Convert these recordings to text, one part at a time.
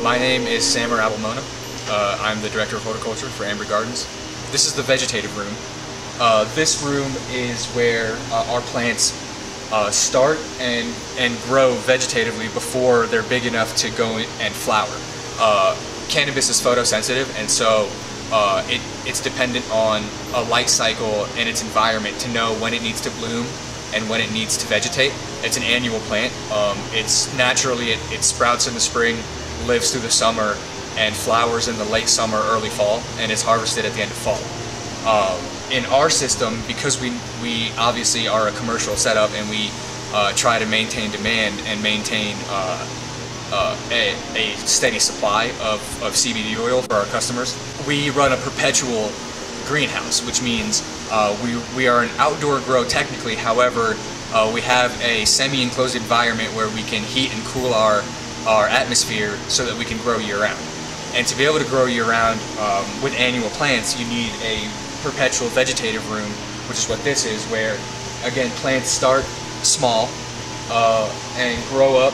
My name is Abilmona. I'm the Director of Horticulture for Ambary Gardens. This is the vegetative room. This room is where our plants start and grow vegetatively before they're big enough to go and flower. Cannabis is photosensitive, and so it's dependent on a light cycle and its environment to know when it needs to bloom and when it needs to vegetate. It's an annual plant. It sprouts in the spring, lives through the summer, and flowers in the late summer, early fall, and is harvested at the end of fall. In our system, because we obviously are a commercial setup and we try to maintain demand and maintain a steady supply of CBD oil for our customers, we run a perpetual greenhouse, which means we are an outdoor grow technically. However, we have a semi-enclosed environment where we can heat and cool our atmosphere so that we can grow year-round. And to be able to grow year-round with annual plants, you need a perpetual vegetative room, which is what this is, where, again, plants start small and grow up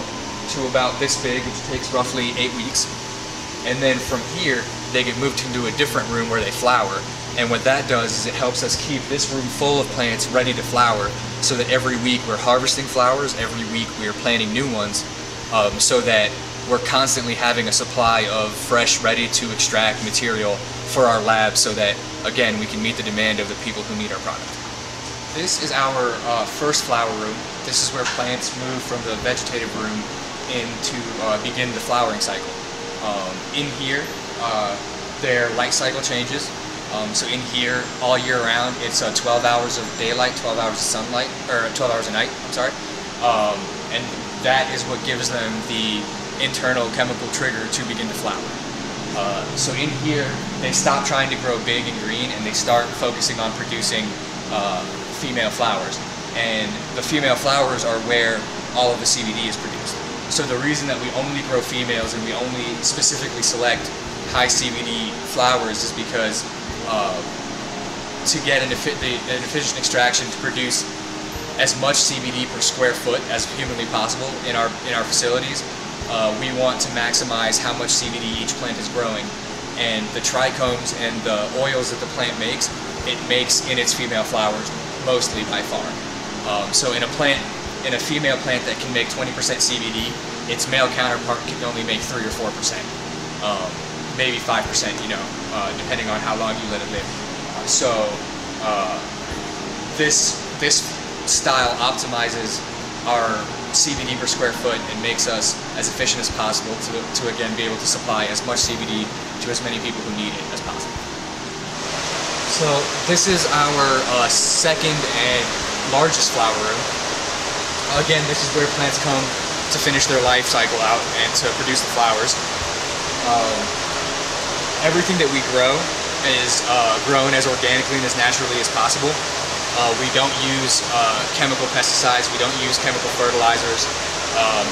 to about this big, which takes roughly 8 weeks. And then from here, they get moved into a different room where they flower. And what that does is it helps us keep this room full of plants ready to flower, so that every week we're harvesting flowers, every week we're planting new ones, so that we're constantly having a supply of fresh, ready to extract material for our lab, so that, again, we can meet the demand of the people who need our product. This is our first flower room. This is where plants move from the vegetative room into begin the flowering cycle. In here, their light cycle changes. So in here, all year round, it's 12 hours of daylight, 12 hours of sunlight, or 12 hours a night, I'm sorry. And that is what gives them the internal chemical trigger to begin to flower. So in here, they stop trying to grow big and green, and they start focusing on producing female flowers. And the female flowers are where all of the CBD is produced. So the reason that we only grow females and we only specifically select high CBD flowers is because to get an efficient extraction to produce as much CBD per square foot as humanly possible in our facilities, we want to maximize how much CBD each plant is growing. And the trichomes and the oils that the plant makes, it makes in its female flowers mostly by far. So in a female plant that can make 20% CBD, its male counterpart can only make 3 or 4%. Maybe 5%, depending on how long you let it live. So this style optimizes our CBD per square foot and makes us as efficient as possible to again be able to supply as much CBD to as many people who need it as possible. So this is our second and largest flower room. Again, this is where plants come to finish their life cycle out and to produce the flowers. Everything that we grow is grown as organically and as naturally as possible. We don't use chemical pesticides, we don't use chemical fertilizers.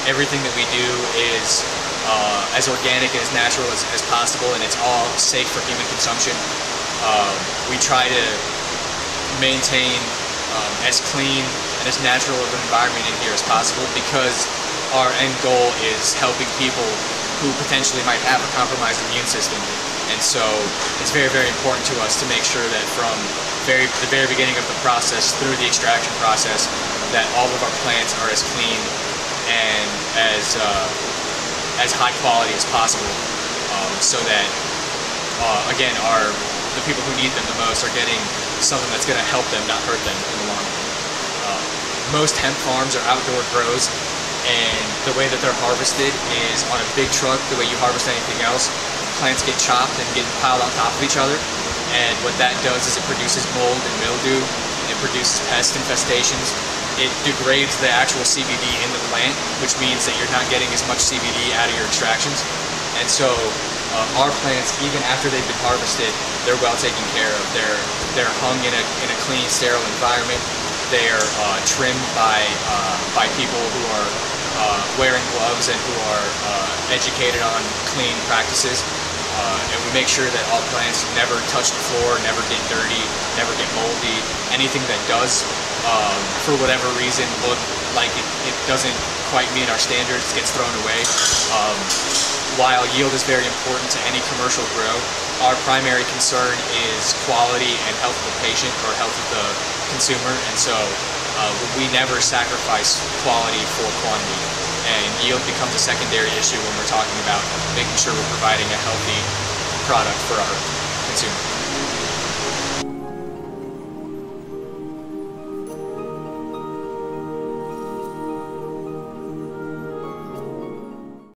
Everything that we do is as organic and as natural as possible, and it's all safe for human consumption. We try to maintain as clean and as natural of an environment in here as possible, because our end goal is helping people who potentially might have a compromised immune system. And so it's very, very important to us to make sure that from the very beginning of the process through the extraction process, that all of our plants are as clean and as high quality as possible, so that again, the people who need them the most are getting something that's going to help them, not hurt them in the long run. Most hemp farms are outdoor grows, and the way that they're harvested is on a big truck, the way you harvest anything else. Plants get chopped and get piled on top of each other, and what that does is it produces mold and mildew, it produces pest infestations, it degrades the actual CBD in the plant, which means that you're not getting as much CBD out of your extractions. And so our plants, even after they've been harvested, they're well taken care of. They're hung in a clean, sterile environment. They are trimmed by people who are wearing gloves and who are educated on clean practices. And we make sure that all plants never touch the floor, never get dirty, never get moldy. Anything that does, for whatever reason, look like it doesn't quite meet our standards gets thrown away. while yield is very important to any commercial grow, our primary concern is quality and health of the patient or health of the consumer, and so we never sacrifice quality for quantity, and yield becomes a secondary issue when we're talking about making sure we're providing a healthy product for our consumer.